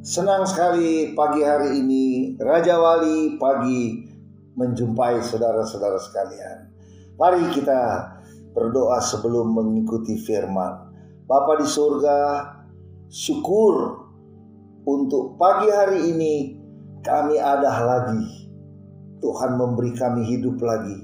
Senang sekali pagi hari ini Raja Wali pagi menjumpai saudara-saudara sekalian. Mari kita berdoa sebelum mengikuti firman. Bapa di surga, syukur untuk pagi hari ini kami ada lagi. Tuhan memberi kami hidup lagi.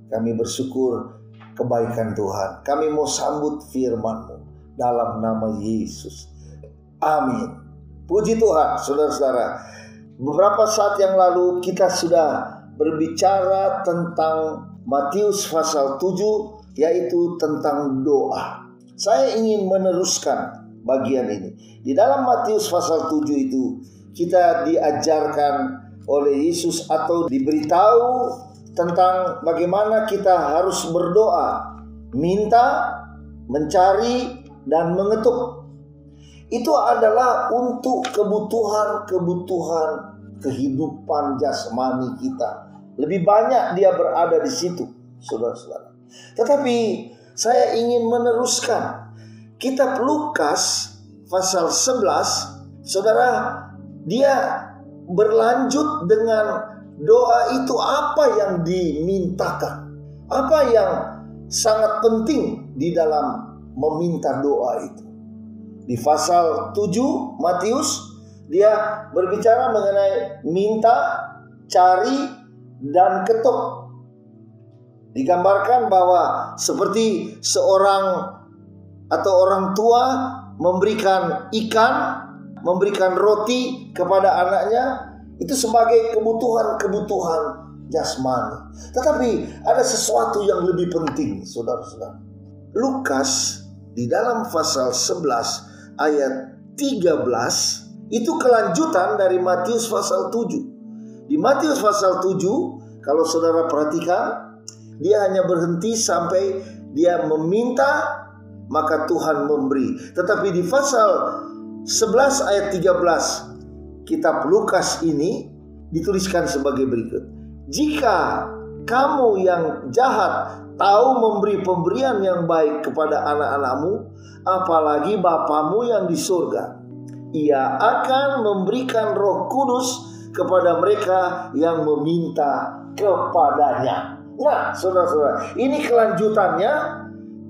Kami bersyukur kebaikan Tuhan. Kami mau sambut firman-Mu dalam nama Yesus. Amin. Puji Tuhan, saudara-saudara. Beberapa saat yang lalu kita sudah berbicara tentang Matius pasal 7, yaitu tentang doa. Saya ingin meneruskan bagian ini. Di dalam Matius pasal 7 itu, kita diajarkan oleh Yesus atau diberitahu tentang bagaimana kita harus berdoa, minta, mencari, dan mengetuk. Itu adalah untuk kebutuhan kehidupan jasmani kita. Lebih banyak dia berada di situ, saudara-saudara. Tetapi saya ingin meneruskan. Kitab Lukas pasal 11, saudara, dia berlanjut dengan doa itu apa yang dimintakan. Apa yang sangat penting di dalam meminta doa itu. Di pasal 7 Matius, dia berbicara mengenai minta, cari, dan ketuk. Digambarkan bahwa seperti seorang atau orang tua memberikan ikan, memberikan roti kepada anaknya, itu sebagai kebutuhan jasmani. Tetapi ada sesuatu yang lebih penting, saudara-saudara. Lukas di dalam pasal 11 ayat 13 itu kelanjutan dari Matius pasal 7. Di Matius pasal 7, kalau saudara perhatikan, dia hanya berhenti sampai dia meminta, maka Tuhan memberi. Tetapi di pasal 11 ayat 13 kitab Lukas ini dituliskan sebagai berikut. Jika kamu yang jahat tahu memberi pemberian yang baik kepada anak-anakmu, apalagi Bapamu yang di surga, Ia akan memberikan Roh Kudus kepada mereka yang meminta kepadanya. Nah, saudara-saudara, ini kelanjutannya.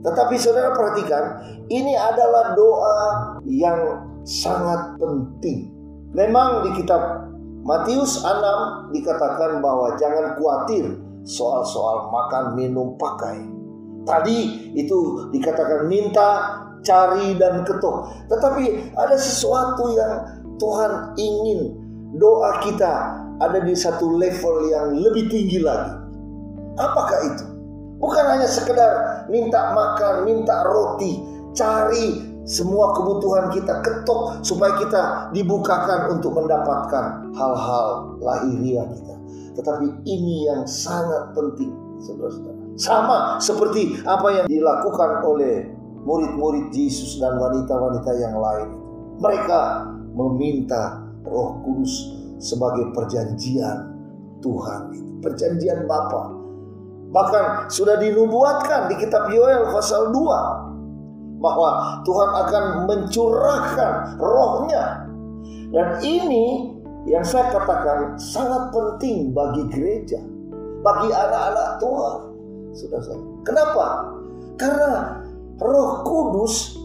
Tetapi saudara perhatikan, ini adalah doa yang sangat penting. Memang di kitab Matius 6 dikatakan bahwa jangan khawatir soal-soal makan, minum, pakai. Tadi itu dikatakan minta, cari, dan ketuk. Tetapi ada sesuatu yang Tuhan ingin doa kita ada di satu level yang lebih tinggi lagi. Apakah itu? Bukan hanya sekedar minta makan, minta roti, cari semua kebutuhan kita, ketuk supaya kita dibukakan untuk mendapatkan hal-hal lahiriah kita. Tetapi ini yang sangat penting, saudara-saudara. Sama seperti apa yang dilakukan oleh murid-murid Yesus dan wanita-wanita yang lain. Mereka meminta Roh Kudus sebagai perjanjian Tuhan, perjanjian Bapa. Bahkan sudah dinubuatkan di kitab Yoel pasal 2 bahwa Tuhan akan mencurahkan rohnya. Dan ini yang saya katakan sangat penting bagi gereja, bagi anak-anak Tuhan. Saudara-saudara, kenapa? Karena Roh Kudus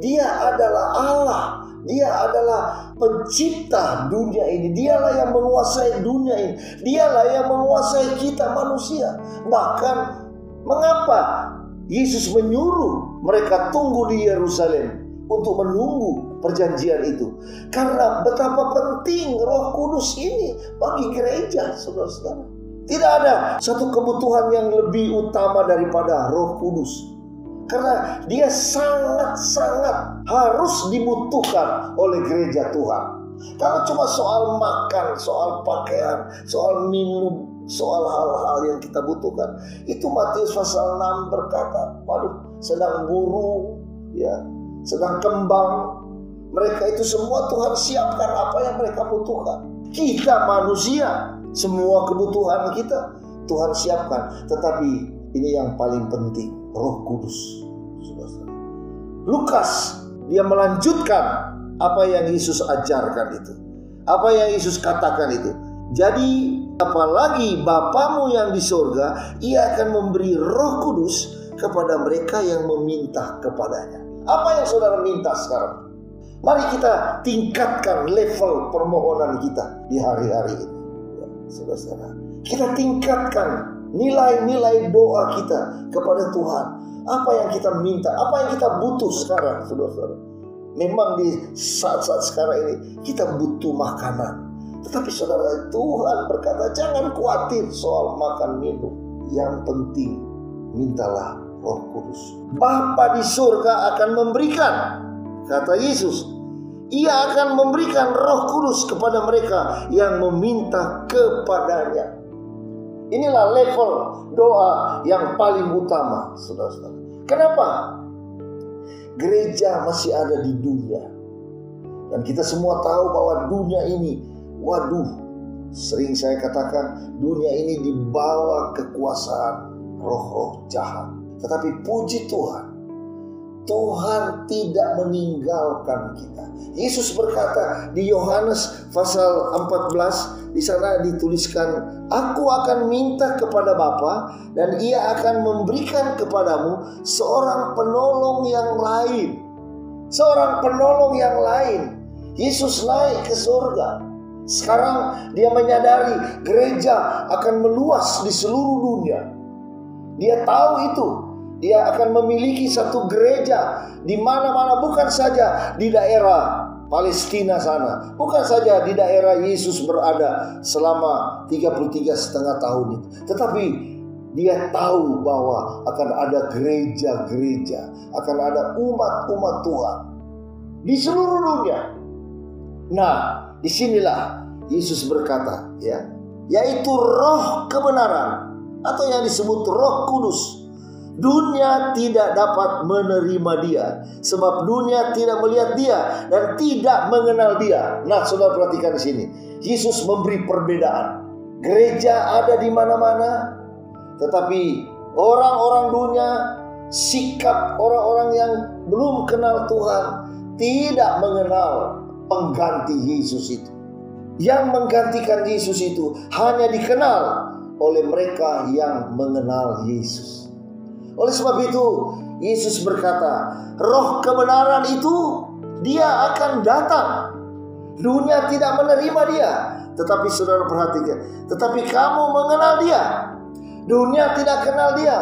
dia adalah Allah. Dia adalah pencipta dunia ini. Dialah yang menguasai dunia ini. Dialah yang menguasai kita manusia. Bahkan mengapa Yesus menyuruh mereka tunggu di Yerusalem untuk menunggu perjanjian itu? Karena betapa penting Roh Kudus ini bagi gereja, saudara-saudara. Tidak ada satu kebutuhan yang lebih utama daripada Roh Kudus. Karena dia sangat-sangat harus dibutuhkan oleh gereja Tuhan. Kalau cuma soal makan, soal pakaian, soal minum, soal hal-hal yang kita butuhkan, itu Matius pasal 6 berkata, waduh, sedang burung, ya, sedang kembang, mereka itu semua Tuhan siapkan apa yang mereka butuhkan. Kita manusia Semua kebutuhan kita Tuhan siapkan. Tetapi ini yang paling penting, Roh Kudus. Lukas, dia melanjutkan apa yang Yesus ajarkan itu, apa yang Yesus katakan itu. Jadi apalagi Bapamu yang di surga, Ia akan memberi Roh Kudus kepada mereka yang meminta kepadanya. Apa yang saudara minta sekarang? Mari kita tingkatkan level permohonan kita di hari-hari ini, ya, saudara-saudara. Kita tingkatkan nilai-nilai doa kita kepada Tuhan. Apa yang kita minta, apa yang kita butuh sekarang, saudara-saudara. Memang di saat-saat sekarang ini kita butuh makanan. Tetapi saudara, Tuhan berkata jangan khawatir soal makan minum. Yang penting mintalah Roh Kudus. Bapa di surga akan memberikan, kata Yesus, Ia akan memberikan Roh Kudus kepada mereka yang meminta kepadanya. Inilah level doa yang paling utama, saudara-saudara. Kenapa? Gereja masih ada di dunia. Dan kita semua tahu bahwa dunia ini, sering saya katakan, dunia ini dibawa kekuasaan roh-roh jahat. Tetapi puji Tuhan, Tuhan tidak meninggalkan kita. Yesus berkata di Yohanes pasal 14, di sana dituliskan, Aku akan minta kepada Bapa dan Ia akan memberikan kepadamu seorang penolong yang lain. Seorang penolong yang lain. Yesus naik ke surga. Sekarang dia menyadari gereja akan meluas di seluruh dunia. Dia tahu itu. Dia akan memiliki satu gereja di mana-mana, bukan saja di daerah Palestina sana, bukan saja di daerah Yesus berada selama 33,5 tahun itu. Tetapi dia tahu bahwa akan ada gereja-gereja, akan ada umat-umat Tuhan di seluruh dunia. Nah, disinilah Yesus berkata, yaitu Roh kebenaran atau yang disebut Roh Kudus. Dunia tidak dapat menerima dia, sebab dunia tidak melihat dia dan tidak mengenal dia. Nah, saudara perhatikan di sini. Yesus memberi perbedaan. Gereja ada di mana-mana, tetapi orang-orang dunia, sikap orang-orang yang belum kenal Tuhan, tidak mengenal pengganti Yesus itu. Yang menggantikan Yesus itu hanya dikenal oleh mereka yang mengenal Yesus. Oleh sebab itu Yesus berkata, Roh kebenaran itu Dia akan datang. Dunia tidak menerima Dia. Tetapi saudara perhatikan, tetapi kamu mengenal Dia. Dunia tidak kenal Dia.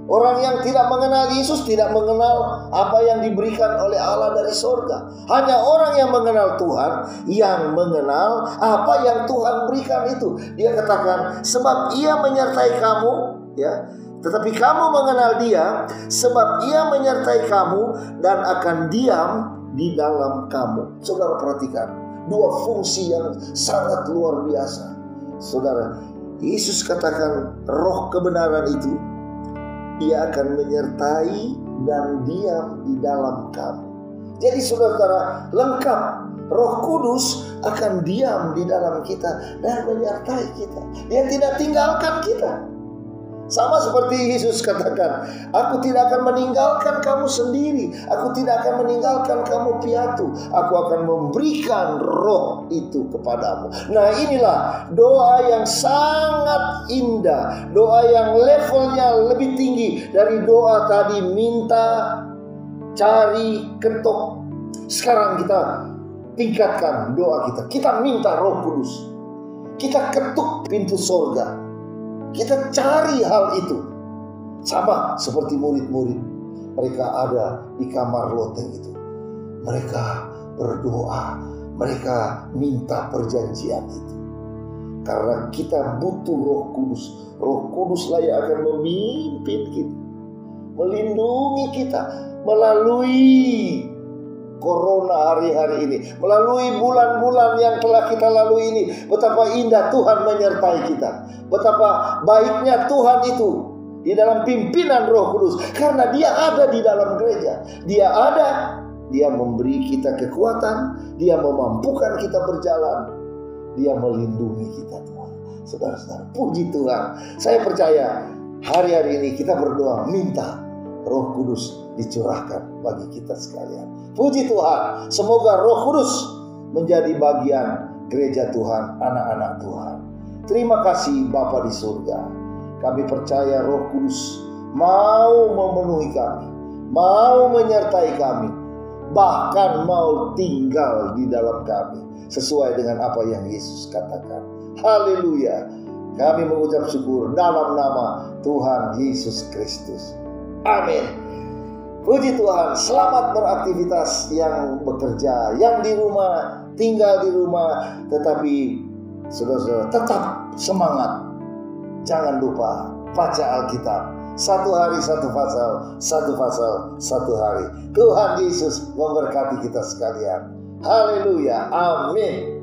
Orang yang tidak mengenal Yesus tidak mengenal apa yang diberikan oleh Allah dari surga. Hanya orang yang mengenal Tuhan yang mengenal apa yang Tuhan berikan itu. Dia katakan, sebab Ia menyertai kamu, tetapi kamu mengenal Dia, sebab Ia menyertai kamu dan akan diam di dalam kamu. Saudara perhatikan, dua fungsi yang sangat luar biasa. Saudara, Yesus katakan Roh kebenaran itu Ia akan menyertai dan diam di dalam kamu. Jadi saudara-saudara, lengkap. Roh Kudus akan diam di dalam kita dan menyertai kita. Dia tidak tinggalkan kita. Sama seperti Yesus katakan, Aku tidak akan meninggalkan kamu sendiri. Aku tidak akan meninggalkan kamu piatu. Aku akan memberikan Roh itu kepadamu. Nah, inilah doa yang sangat indah. Doa yang levelnya lebih tinggi dari doa tadi, minta, cari, ketok. Sekarang kita tingkatkan doa kita. Kita minta Roh Kudus. Kita ketuk pintu surga. Kita cari hal itu. Sama seperti murid-murid. Mereka ada di kamar loteng itu. Mereka berdoa. Mereka minta perjanjian itu. Karena kita butuh Roh Kudus. Roh Kuduslah yang akan memimpin kita, melindungi kita melalui Corona hari-hari ini, melalui bulan-bulan yang telah kita lalui ini. Betapa indah Tuhan menyertai kita. Betapa baiknya Tuhan itu di dalam pimpinan Roh Kudus. Karena Dia ada di dalam gereja. Dia ada. Dia memberi kita kekuatan. Dia memampukan kita berjalan. Dia melindungi kita, Tuhan. Saudara-saudara, puji Tuhan. Saya percaya hari-hari ini kita berdoa minta Roh Kudus dicurahkan bagi kita sekalian. Puji Tuhan, semoga Roh Kudus menjadi bagian gereja Tuhan, anak-anak Tuhan. Terima kasih Bapa di surga. Kami percaya Roh Kudus mau memenuhi kami, mau menyertai kami, bahkan mau tinggal di dalam kami, sesuai dengan apa yang Yesus katakan. Haleluya. Kami mengucap syukur dalam nama Tuhan Yesus Kristus. Amin. Puji Tuhan. Selamat beraktivitas yang bekerja, yang di rumah, tinggal di rumah. Tetapi saudara-saudara tetap semangat. Jangan lupa baca Alkitab. Satu hari satu pasal, satu pasal satu hari. Tuhan Yesus memberkati kita sekalian. Haleluya. Amin.